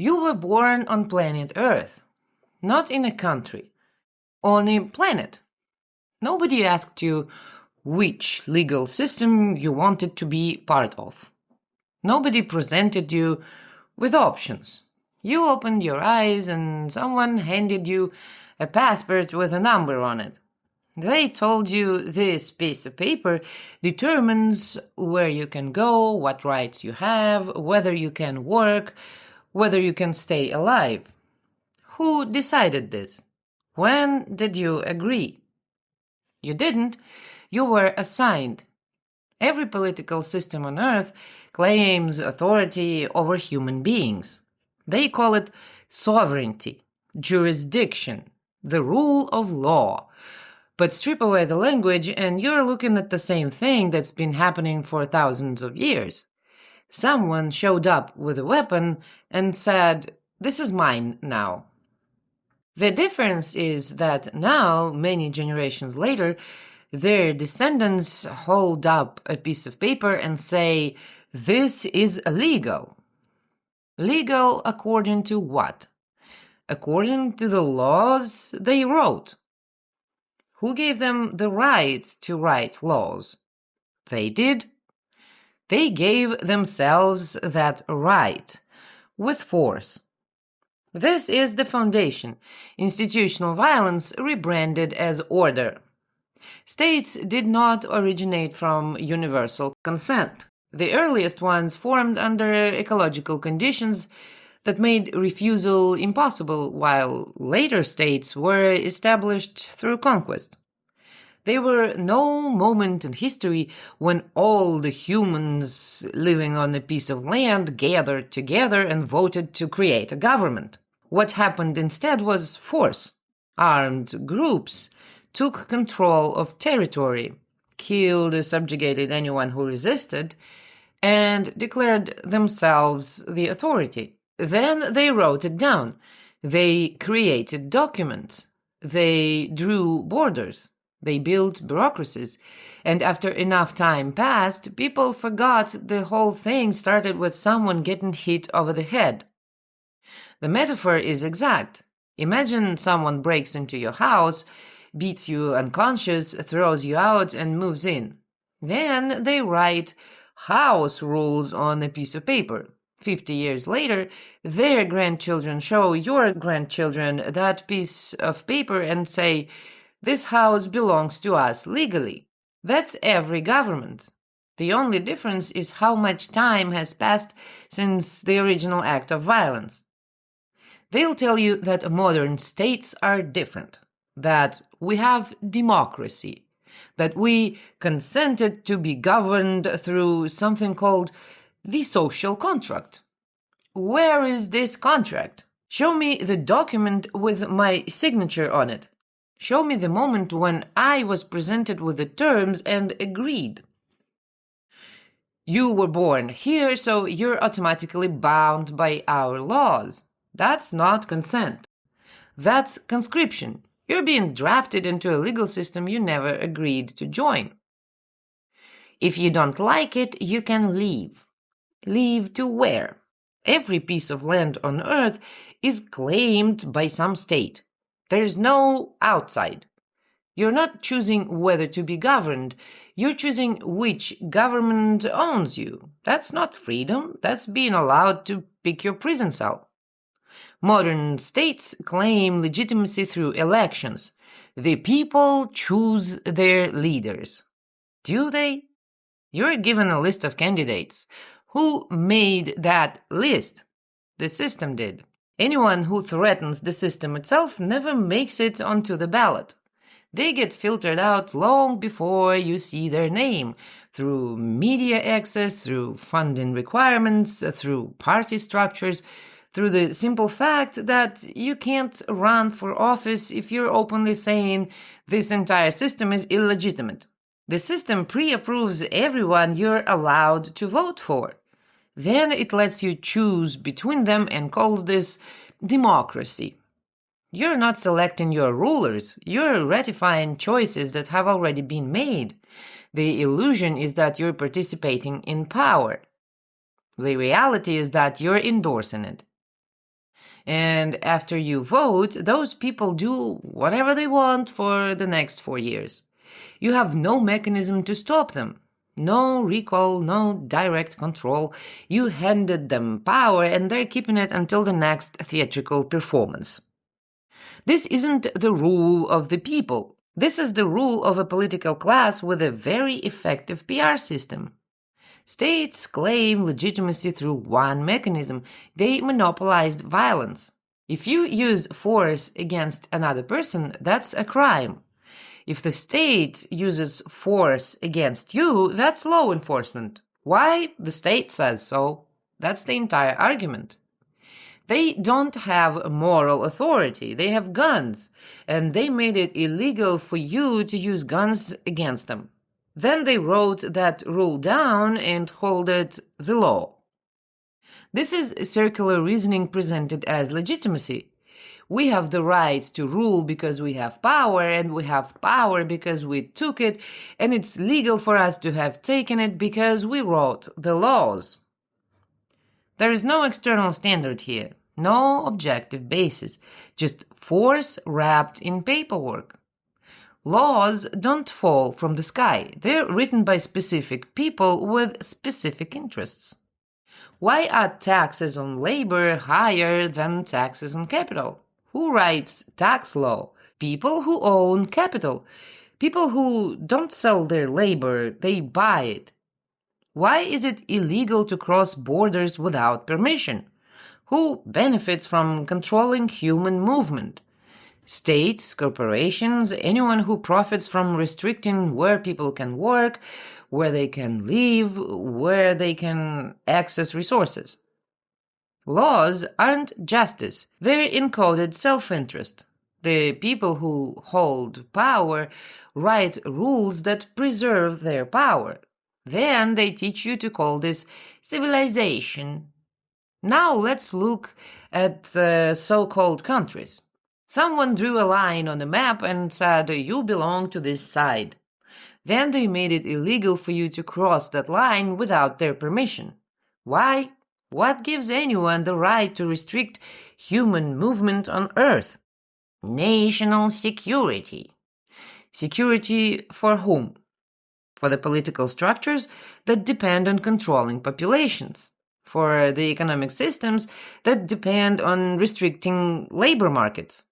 You were born on planet Earth, not in a country, on a planet. Nobody asked you which legal system you wanted to be part of. Nobody presented you with options. You opened your eyes and someone handed you a passport with a number on it. They told you this piece of paper determines where you can go, what rights you have, whether you can work, whether you can stay alive. Who decided this? When did you agree? You didn't. You were assigned. Every political system on Earth claims authority over human beings. They call it sovereignty, jurisdiction, the rule of law. But strip away the language and you're looking at the same thing that's been happening for thousands of years. Someone showed up with a weapon and said, "This is mine now." The difference is that now, many generations later, their descendants hold up a piece of paper and say, "This is legal." Legal according to what? According to the laws they wrote. Who gave them the right to write laws? They did. They gave themselves that right, with force. This is the foundation, institutional violence rebranded as order. States did not originate from universal consent. The earliest ones formed under ecological conditions that made refusal impossible, while later states were established through conquest. There were no moment in history when all the humans living on a piece of land gathered together and voted to create a government. What happened instead was force. Armed groups took control of territory, killed or subjugated anyone who resisted, and declared themselves the authority. Then they wrote it down. They created documents. They drew borders. They built bureaucracies. And after enough time passed, people forgot the whole thing started with someone getting hit over the head. The metaphor is exact. Imagine someone breaks into your house, beats you unconscious, throws you out, and moves in. Then they write house rules on a piece of paper. 50 years later, their grandchildren show your grandchildren that piece of paper and say, "This house belongs to us legally." That's every government. The only difference is how much time has passed since the original act of violence. They'll tell you that modern states are different, that we have democracy, that we consented to be governed through something called the social contract. Where is this contract? Show me the document with my signature on it. Show me the moment when I was presented with the terms and agreed. You were born here, so you're automatically bound by our laws. That's not consent. That's conscription. You're being drafted into a legal system you never agreed to join. If you don't like it, you can leave. Leave to where? Every piece of land on Earth is claimed by some state. There's no outside. You're not choosing whether to be governed. You're choosing which government owns you. That's not freedom. That's being allowed to pick your prison cell. Modern states claim legitimacy through elections. The people choose their leaders. Do they? You're given a list of candidates. Who made that list? The system did. Anyone who threatens the system itself never makes it onto the ballot. They get filtered out long before you see their name, through media access, through funding requirements, through party structures, through the simple fact that you can't run for office if you're openly saying this entire system is illegitimate. The system pre-approves everyone you're allowed to vote for. Then it lets you choose between them and calls this democracy. You're not selecting your rulers, you're ratifying choices that have already been made. The illusion is that you're participating in power. The reality is that you're endorsing it. And after you vote, those people do whatever they want for the next 4 years. You have no mechanism to stop them. No recall, no direct control. You handed them power and they're keeping it until the next theatrical performance. This isn't the rule of the people. This is the rule of a political class with a very effective PR system. States claim legitimacy through one mechanism. They monopolized violence. If you use force against another person, that's a crime. If the state uses force against you, that's law enforcement. Why? The state says so. That's the entire argument. They don't have moral authority. They have guns, and they made it illegal for you to use guns against them. Then they wrote that rule down and called it the law. This is circular reasoning presented as legitimacy. We have the right to rule because we have power, and we have power because we took it, and it's legal for us to have taken it because we wrote the laws. There is no external standard here, no objective basis, just force wrapped in paperwork. Laws don't fall from the sky. They're written by specific people with specific interests. Why are taxes on labor higher than taxes on capital? Who writes tax law? People who own capital. People who don't sell their labor, they buy it. Why is it illegal to cross borders without permission? Who benefits from controlling human movement? States, corporations, anyone who profits from restricting where people can work, where they can live, where they can access resources. Laws aren't justice. They're encoded self-interest. The people who hold power write rules that preserve their power. Then they teach you to call this civilization. Now let's look at so-called countries. Someone drew a line on a map and said, you belong to this side. Then they made it illegal for you to cross that line without their permission. Why? What gives anyone the right to restrict human movement on Earth? National security. Security for whom? For the political structures that depend on controlling populations. For the economic systems that depend on restricting labor markets.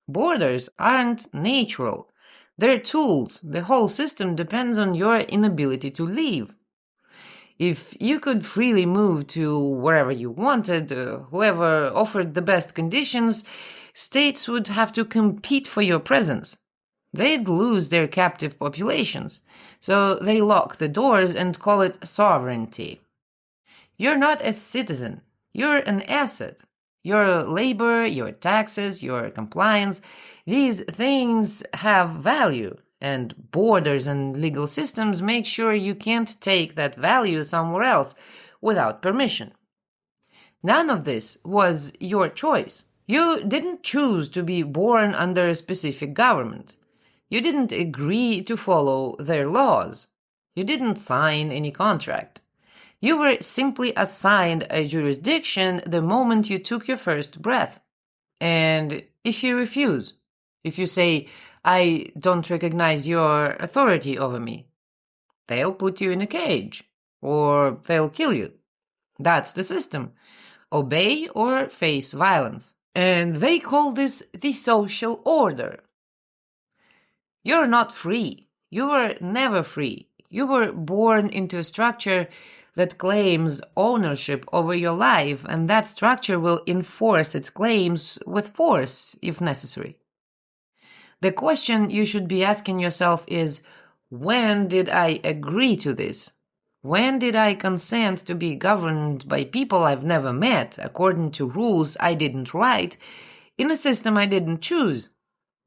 Borders aren't natural. They're tools. The whole system depends on your inability to leave. If you could freely move to wherever you wanted, whoever offered the best conditions, states would have to compete for your presence. They'd lose their captive populations, so they lock the doors and call it sovereignty. You're not a citizen. You're an asset. Your labor, your taxes, your compliance, these things have value. And borders and legal systems make sure you can't take that value somewhere else without permission. None of this was your choice. You didn't choose to be born under a specific government. You didn't agree to follow their laws. You didn't sign any contract. You were simply assigned a jurisdiction the moment you took your first breath. And if you refuse, if you say, I don't recognize your authority over me, they'll put you in a cage, or they'll kill you. That's the system. Obey or face violence. And they call this the social order. You're not free. You were never free. You were born into a structure that claims ownership over your life, and that structure will enforce its claims with force if necessary. The question you should be asking yourself is, when did I agree to this? When did I consent to be governed by people I've never met, according to rules I didn't write, in a system I didn't choose?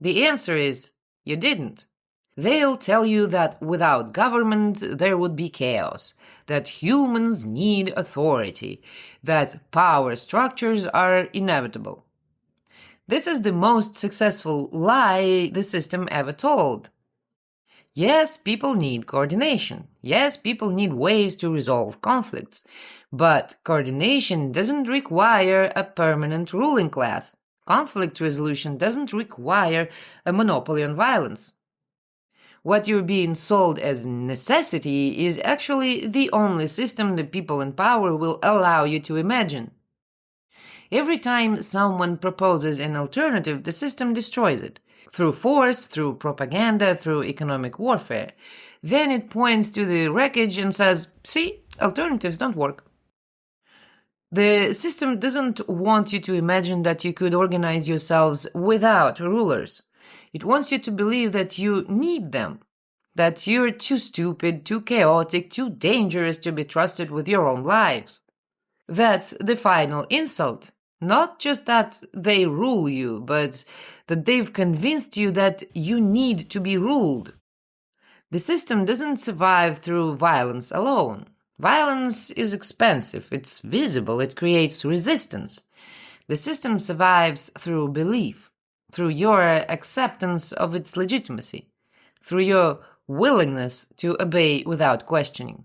The answer is, you didn't. They'll tell you that without government there would be chaos, that humans need authority, that power structures are inevitable. This is the most successful lie the system ever told. Yes, people need coordination. Yes, people need ways to resolve conflicts. But coordination doesn't require a permanent ruling class. Conflict resolution doesn't require a monopoly on violence. What you're being sold as necessity is actually the only system the people in power will allow you to imagine. Every time someone proposes an alternative, the system destroys it. Through force, through propaganda, through economic warfare. Then it points to the wreckage and says, see, alternatives don't work. The system doesn't want you to imagine that you could organize yourselves without rulers. It wants you to believe that you need them, that you're too stupid, too chaotic, too dangerous to be trusted with your own lives. That's the final insult. Not just that they rule you, but that they've convinced you that you need to be ruled. The system doesn't survive through violence alone. Violence is expensive, it's visible, it creates resistance. The system survives through belief, through your acceptance of its legitimacy, through your willingness to obey without questioning.